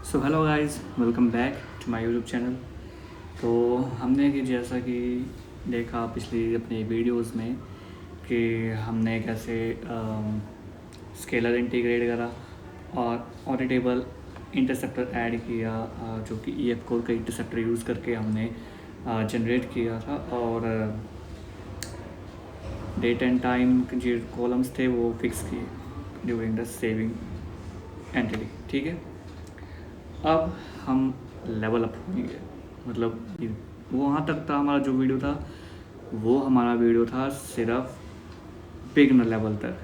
So hello guys, welcome back to my YouTube channel. तो हमने कि जैसा कि देखा पिछली अपनी वीडियोस में कि हमने कैसे स्केलर इंटीग्रेट करा और ऑडिटेबल इंटरसेप्टर ऐड किया, जो कि ई एफ कोड का इंटरसेप्टर यूज़ करके हमने जनरेट किया था। और डेट एंड टाइम जो कॉलम्स थे वो फिक्स किए ड्यूरिंग द सेविंग एंटिटी। ठीक है, अब हम लेवल अप होंगे। मतलब वो वहाँ तक था हमारा जो वीडियो था, वो हमारा वीडियो था सिर्फ बिगनर लेवल तक।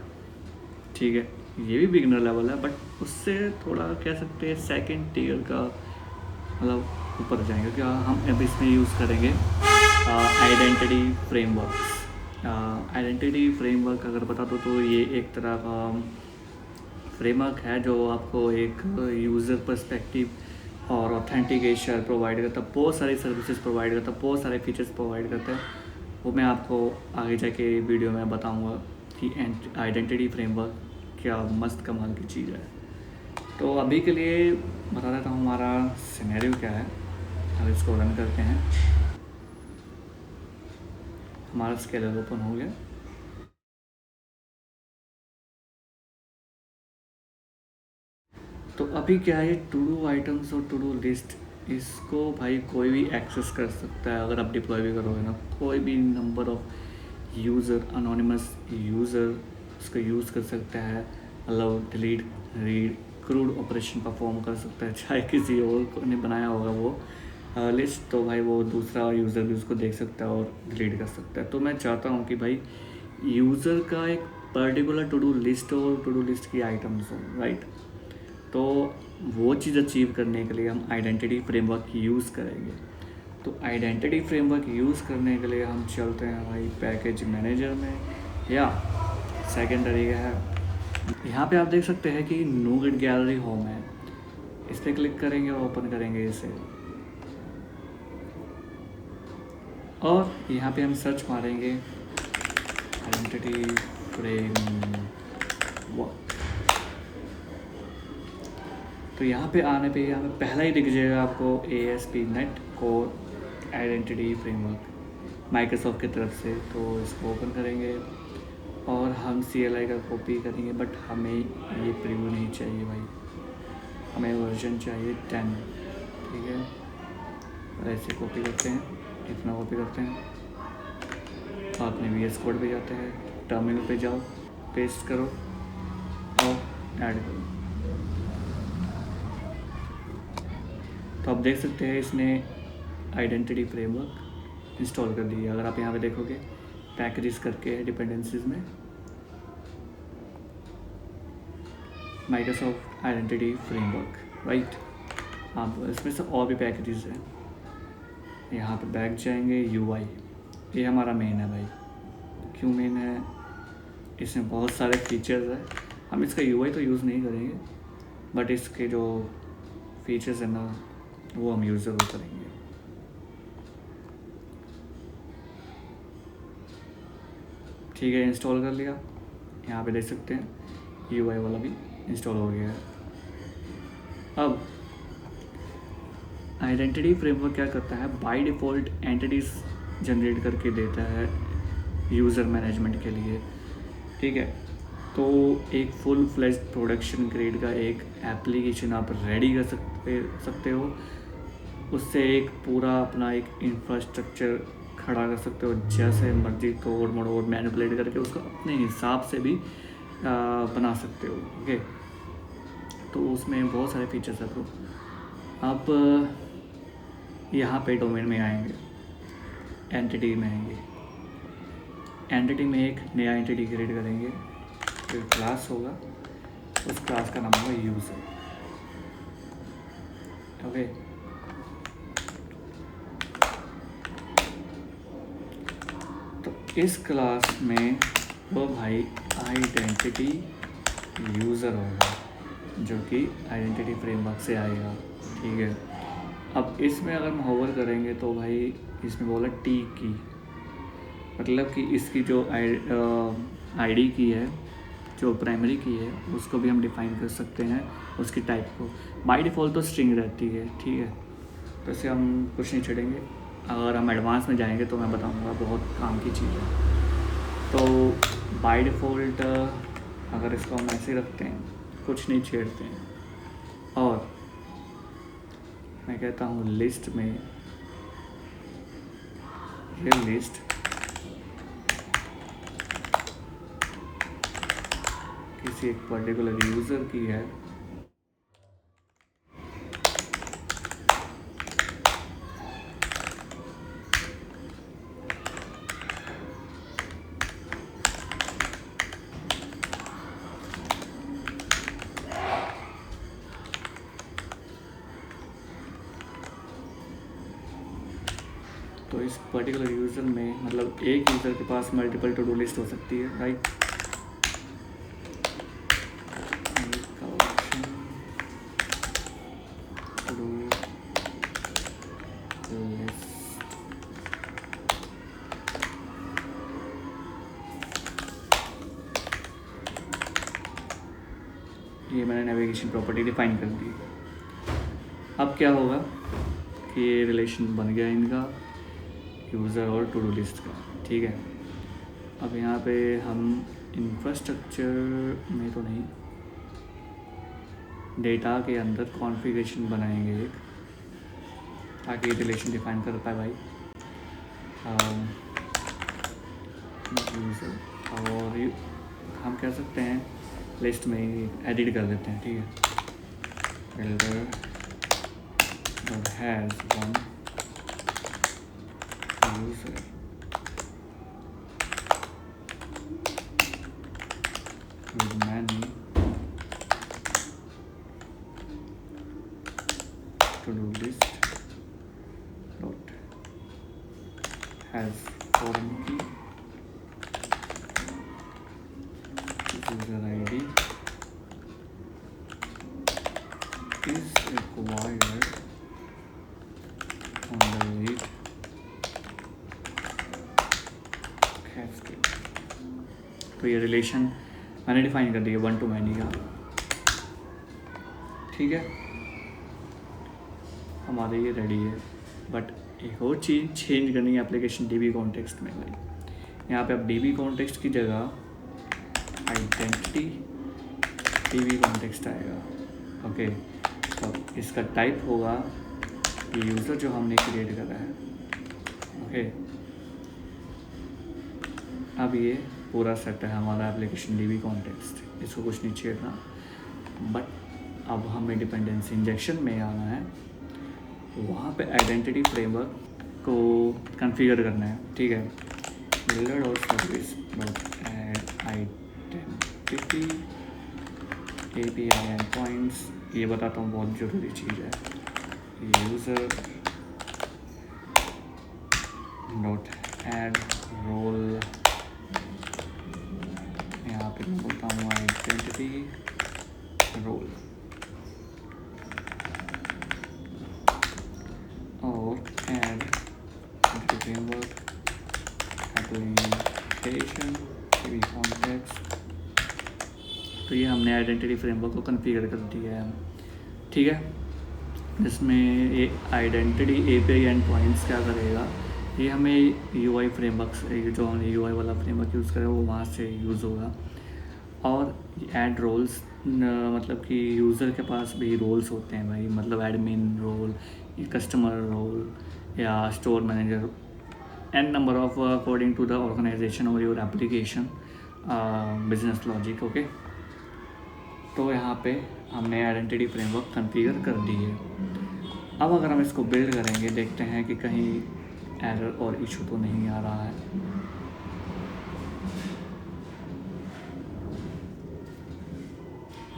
ठीक है, ये भी बिगनर लेवल है, बट उससे थोड़ा कह सकते हैं सेकंड टीयर का, मतलब ऊपर जाएंगे। क्या हम अब इसमें यूज़ करेंगे आइडेंटिटी फ्रेमवर्क। आइडेंटिटी फ्रेमवर्क अगर बता दो तो ये एक तरह का फ्रेमवर्क है जो आपको एक यूज़र पर्सपेक्टिव और ऑथेंटिकेशन प्रोवाइड करता है, बहुत सारी सर्विसेज प्रोवाइड करता है, बहुत सारे फीचर्स प्रोवाइड करता है। वो मैं आपको आगे जाके वीडियो में बताऊंगा कि आइडेंटिटी फ्रेमवर्क क्या मस्त कमाल की चीज़ है। तो अभी के लिए बता देता हूँ हमारा सिनेरियो क्या है। अब इसको रन करते हैं। हमारा स्केलर ओपन हो गया। तो अभी क्या है, टू डू आइटम्स और टू डू लिस्ट, इसको भाई कोई भी एक्सेस कर सकता है। अगर आप डिप्लॉय भी करोगे ना, कोई भी number of user, anonymous user उसको यूज़ कर सकता है। Allow, delete, read, crude operation perform कर सकता है। चाहे किसी और ने बनाया होगा वो लिस्ट, तो भाई वो दूसरा यूज़र भी उसको देख सकता है और डिलीट कर सकता है। तो मैं चाहता हूँ कि भाई यूज़र का एक पर्टिकुलर टू डू लिस्ट हो और टू डू लिस्ट की आइटम्स हो, राइट। तो वो चीज़ अचीव करने के लिए हम आइडेंटिटी फ्रेमवर्क यूज़ करेंगे। तो आइडेंटिटी फ्रेमवर्क यूज़ करने के लिए हम चलते हैं भाई पैकेज मैनेजर में, या सेकेंड तरीका है, यहाँ पे आप देख सकते हैं कि नूगेट गैलरी होम है। इस पर क्लिक करेंगे और ओपन करेंगे इसे, और यहाँ पे हम सर्च मारेंगे आइडेंटिटी फ्रेमवर्क। तो यहाँ पे आने पे यहाँ पे पहला ही दिख जाएगा आपको ASP.NET core identity framework Microsoft की तरफ से। तो इसको ओपन करेंगे और हम CLI का कॉपी करेंगे, बट हमें ये प्रीव्यू नहीं चाहिए भाई, हमें वर्जन चाहिए 10। ठीक है, और ऐसे कॉपी करते हैं, इतना कॉपी करते हैं, अपने VS कोड पे जाते हैं, टर्मिनल पे जाओ, पेस्ट करो और ऐड करो। तो आप देख सकते हैं इसने आइडेंटिटी फ्रेमवर्क इंस्टॉल कर लिया। अगर आप यहाँ पे देखोगे पैकेजेस करके डिपेंडेंसीज में माइक्रोसॉफ्ट आइडेंटिटी फ्रेमवर्क, राइट। आप इसमें से और भी पैकेजेस हैं। यहाँ पे बैक जाएंगे, UI, ये हमारा मेन है भाई। क्यों मेन है, इसमें बहुत सारे फीचर्स हैं। हम इसका UI तो यूज़ नहीं करेंगे, बट इसके जो फीचर्स हैं ना, वो हम यूज़ ज़रूर करेंगे। ठीक है, इंस्टॉल कर लिया। यहाँ पे देख सकते हैं UI वाला भी इंस्टॉल हो गया है। अब आइडेंटिटी फ्रेमवर्क क्या करता है, बाय डिफ़ॉल्ट एंटिटीज़ जनरेट करके देता है यूज़र मैनेजमेंट के लिए। ठीक है, तो एक फुल फ्लेज प्रोडक्शन ग्रेड का एक एप्लीकेशन आप रेडी कर सकते हो। उससे एक पूरा अपना एक इंफ्रास्ट्रक्चर खड़ा कर सकते हो, जैसे मर्जी तोड़ मड़ोड़ मैनिपुलेट करके उसको अपने हिसाब से भी बना सकते हो। ओके, तो उसमें बहुत सारे फीचर्स है। तो आप यहाँ पे डोमेन में आएंगे, एंटिटी में आएंगे, एंटिटी में एक नया एंटिटी क्रिएट करेंगे, फिर क्लास होगा, उस क्लास का नाम होगा यूज़र। ओके, तो इस क्लास में वो भाई आइडेंटिटी यूज़र होगा, जो कि आइडेंटिटी फ्रेमवर्क से आएगा। ठीक है, अब इसमें अगर हम होवर करेंगे तो भाई इसमें बोला टी की, मतलब कि इसकी जो आईडी की है जो प्राइमरी की है उसको भी हम डिफाइन कर सकते हैं, उसकी टाइप को। बाय डिफ़ॉल्ट तो स्ट्रिंग रहती है, ठीक है, तो इससे हम कुछ नहीं छेड़ेंगे। अगर हम एडवांस में जाएंगे तो मैं बताऊंगा, बहुत काम की चीज़ है। तो बाय डिफ़ॉल्ट अगर इसको हम ऐसे रखते हैं, कुछ नहीं छेड़ते हैं, और मैं कहता हूँ लिस्ट में ये लिस्ट किसी एक पर्टिकुलर यूज़र की है, तो इस पर्टिकुलर यूज़र में मतलब एक यूज़र के पास मल्टीपल टू डू लिस्ट हो सकती है, राइट। ये मैंने नेविगेशन प्रॉपर्टी डिफाइन कर दी। अब क्या होगा कि ये रिलेशन बन गया इनका, यूज़र और टू डू लिस्ट का, ठीक है। अब यहाँ पे हम इंफ्रास्ट्रक्चर में तो नहीं, डेटा के अंदर कॉन्फ़िगरेशन बनाएंगे एक, ताकि ये रिलेशन डिफाइन कर पाए भाई। यूज़र, और हम कह सकते हैं लिस्ट में एडिट कर देते हैं, ठीक है। Builder has one user with many to-do list dot has foreign key, user ID is required on the read cascade। तो ये रिलेशन मैंने डिफाइन कर दिया वन टू मैनी का, ठीक है। हमारे ये रेडी है। बट एक और चीज़ चेंज करनी है एप्लीकेशन डीबी कॉन्टेक्स्ट में भाई। यहाँ पे अब डीबी कॉन्टेक्स्ट की जगह आइडेंटिटी डीबी कॉन्टेक्स्ट आएगा, ओके। तो इसका टाइप होगा यूज़र जो हमने क्रिएट करा है, ओके। अब ये पूरा सेट है हमारा एप्लीकेशन डीबी कॉन्टेक्स्ट, इसको कुछ नहीं छेड़ना। बट अब हमें डिपेंडेंसी इंजेक्शन में आना है, वहाँ पे आइडेंटिटी फ्रेमवर्क को कॉन्फ़िगर करना है, ठीक है। बिल्डर और service dot add identity API and points, ये बताता हूँ, बहुत ज़रूरी चीज़ है। यूज़र डॉट ऐड रोल, यहाँ पे मैं बोलता हूँ आइडेंटिटी रोल, और add framework application dB context. तो ये हमने आइडेंटिटी फ्रेमवर्क को कॉन्फ़िगर कर दिया है, ठीक है। इसमें ये आइडेंटिटी API एंड पॉइंट्स क्या करेगा, ये हमें UI फ्रेमवर्क, जो हमने UI वाला फ्रेमवर्क यूज़ करें वो वहाँ से यूज़ होगा। और ऐड रोल्स, मतलब कि यूज़र के पास भी रोल्स होते हैं भाई, मतलब एडमिन रोल, कस्टमर रोल या store manager, an number of according to the organization और your application business logic, okay. तो यहाँ पे हमने आइडेंटिटी फ्रेमवर्क कॉन्फ़िगर कर दी है। अब अगर हम इसको बिल्ड करेंगे, देखते हैं कि कहीं एरर और इशू तो नहीं आ रहा है।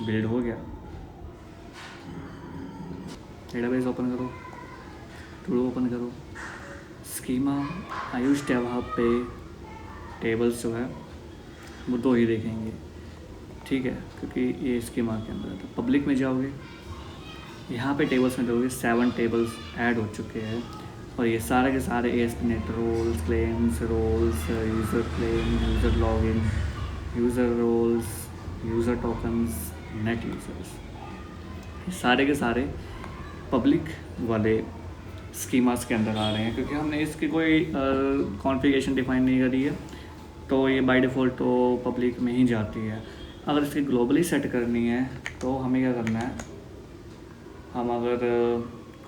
बिल्ड हो गया, डेटाबेस ओपन करो, टूल ओपन करो, स्कीमा आयुष टैब हब पे टेबल्स जो है वो दो ही देखेंगे, ठीक है, क्योंकि ये स्कीमा के अंदर है। तो पब्लिक में जाओगे, यहाँ पे टेबल्स में देखोगे 7 टेबल्स ऐड हो चुके हैं, और ये सारे के सारे ASP.NET roles, claims, roles, user claim, user login, user roles, user tokens, net users, सारे के सारे पब्लिक वाले स्कीमास के अंदर आ रहे हैं, क्योंकि हमने इसकी कोई कॉन्फ़िगरेशन डिफाइन नहीं करी है, तो ये बाय डिफ़ॉल्ट तो पब्लिक में ही जाती है। अगर इसकी ग्लोबली सेट करनी है तो हमें क्या करना है, हम अगर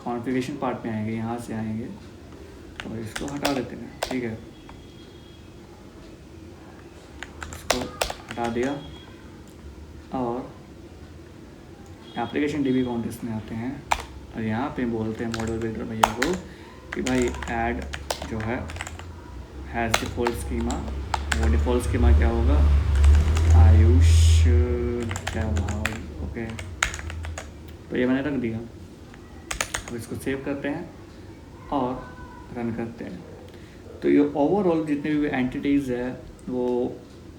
कॉन्फ़िगरेशन पार्ट में आएंगे, यहाँ से आएंगे तो इसको हटा देते हैं, ठीक है, इसको हटा दिया और एप्लीकेशन DB कॉन्टेक्स्ट में आते हैं और यहाँ पे बोलते हैं मॉडल बिल्डर भैया को कि भाई ऐड जो है हैज़ डिफ़ॉल्ट स्कीमा, वो डिफ़ॉल्ट स्कीमा क्या होगा, आयुष क्या भाव, ओके, तो ये मैंने रख दिया। अब इसको सेव करते हैं और रन करते हैं, तो ये ओवरऑल जितने भी एंटिटीज़ है वो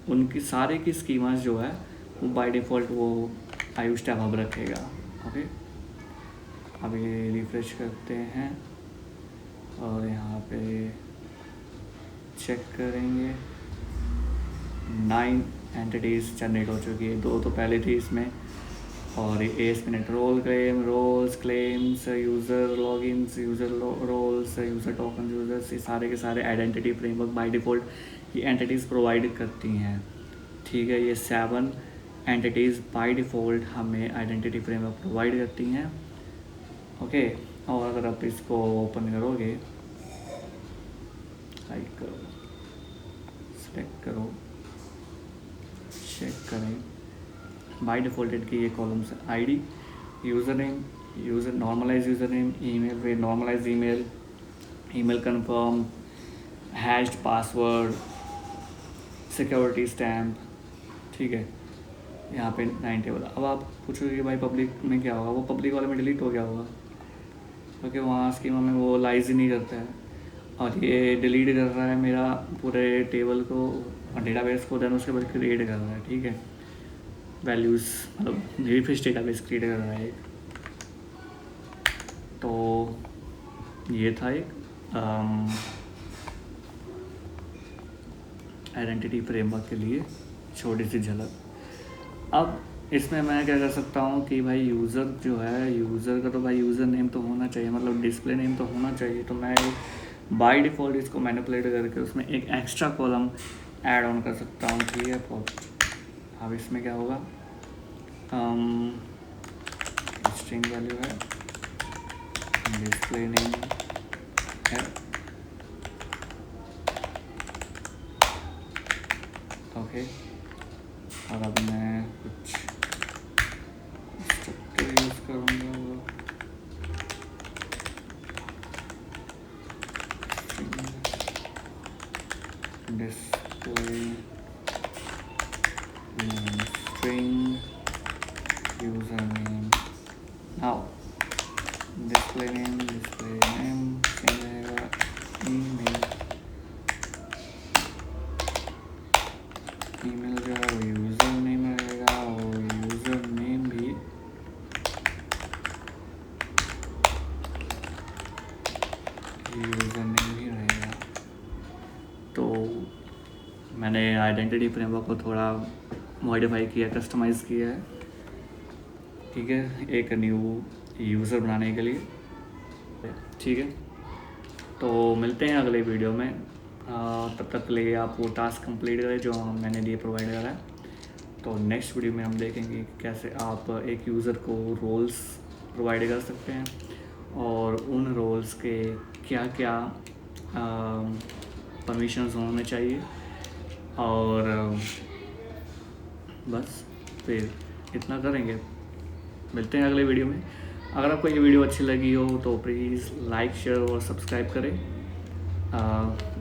उनकी सारे की स्कीमास जो है वो बाय डिफ़ॉल्ट वो आयुष टैब हब रखेगा, ओके। अब ये रिफ्रेश करते हैं और यहाँ पे चेक करेंगे, 9 एंटिटीज़ जनरेट हो चुकी है, 2 तो पहले थी इसमें, और ये ASP.NET role claim, roles claims, user logins, user roles, user token, users, ये सारे के सारे आइडेंटिटी फ्रेमवर्क बाय डिफ़ॉल्ट ये एंटिटीज़ प्रोवाइड करती हैं, ठीक है। ये 7 एंटिटीज़ बाय डिफ़ॉल्ट हमें आइडेंटिटी फ्रेमवर्क प्रोवाइड करती हैं, ओके। और अगर आप इसको ओपन करोगे, लाइक करो, सेलेक्ट करो, चेक करें, बाय डिफ़ॉल्ट इनकी ये columns ID, user name, user normalize user name, email वे normalize email, email confirm, hashed password, security stamp, ठीक है। यहाँ पे 9 टेबल। अब आप पूछोगे कि भाई पब्लिक में क्या होगा, वो पब्लिक वाले में डिलीट हो गया होगा, क्योंकि वहाँ स्कीमा में वो लाइज ही नहीं करता है, और ये डिलीट कर रहा है मेरा पूरे टेबल को और डेटाबेस को, देन उसके बाद क्रिएट कर रहा है, ठीक है, वैल्यूज़, मतलब रिफ्रेश डेटाबेस क्रिएट कर रहा है एक। तो ये था एक आइडेंटिटी फ्रेमवर्क के लिए छोटी सी झलक। अब इसमें मैं क्या कर सकता हूँ कि भाई यूज़र जो है, यूज़र का तो भाई यूज़र नेम तो होना चाहिए, मतलब डिस्प्ले नेम तो होना चाहिए, तो मैं बाय डिफ़ॉल्ट इसको मैनिपुलेट करके उसमें एक एक्स्ट्रा कॉलम ऐड ऑन कर सकता हूँ, ठीक है। अब इसमें क्या होगा, स्ट्रिंग वैल्यू है, डिस्प्ले नेम है, ओके। और अब मैं कुछ स्ट्रक्चर यूज़ करूँगा, display name string user name, now display name string रहेगा, ईमेल जो है वो यूज़र नेम रहेगा, और यूज़र नेम भी यूज़र नेम ही रहेगा। तो मैंने आइडेंटिटी फ्रेमवर्क को थोड़ा मॉडिफाई किया, कस्टमाइज़ किया है, ठीक है, एक न्यू यूज़र बनाने के लिए, ठीक है। तो मिलते हैं अगले वीडियो में, तब तक के लिए आप वो टास्क कंप्लीट करें जो मैंने लिए प्रोवाइड करा है। तो नेक्स्ट वीडियो में हम देखेंगे कैसे आप एक यूज़र को रोल्स प्रोवाइड कर सकते हैं और उन रोल्स के क्या क्या परमिशंस होने चाहिए, और बस फिर इतना करेंगे। मिलते हैं अगले वीडियो में। अगर आपको ये वीडियो अच्छी लगी हो तो प्लीज़ लाइक, शेयर और सब्सक्राइब करें।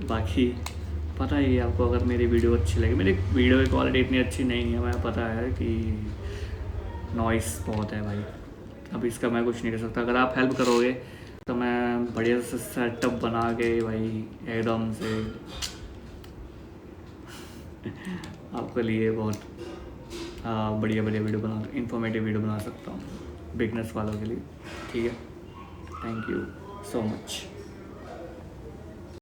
बाकी पता ही है आपको, अगर मेरी वीडियो अच्छी लगी, मेरी वीडियो की क्वालिटी इतनी अच्छी नहीं है, मैं पता है कि नॉइस बहुत है भाई, अब इसका मैं कुछ नहीं कर सकता। अगर आप हेल्प करोगे तो मैं बढ़िया से सेटअप बना के भाई एकदम से आपके लिए बहुत बढ़िया वीडियो बना, इंफॉर्मेटिव वीडियो बना सकता हूँ बिगनर्स वालों के लिए, ठीक है। Thank you so much.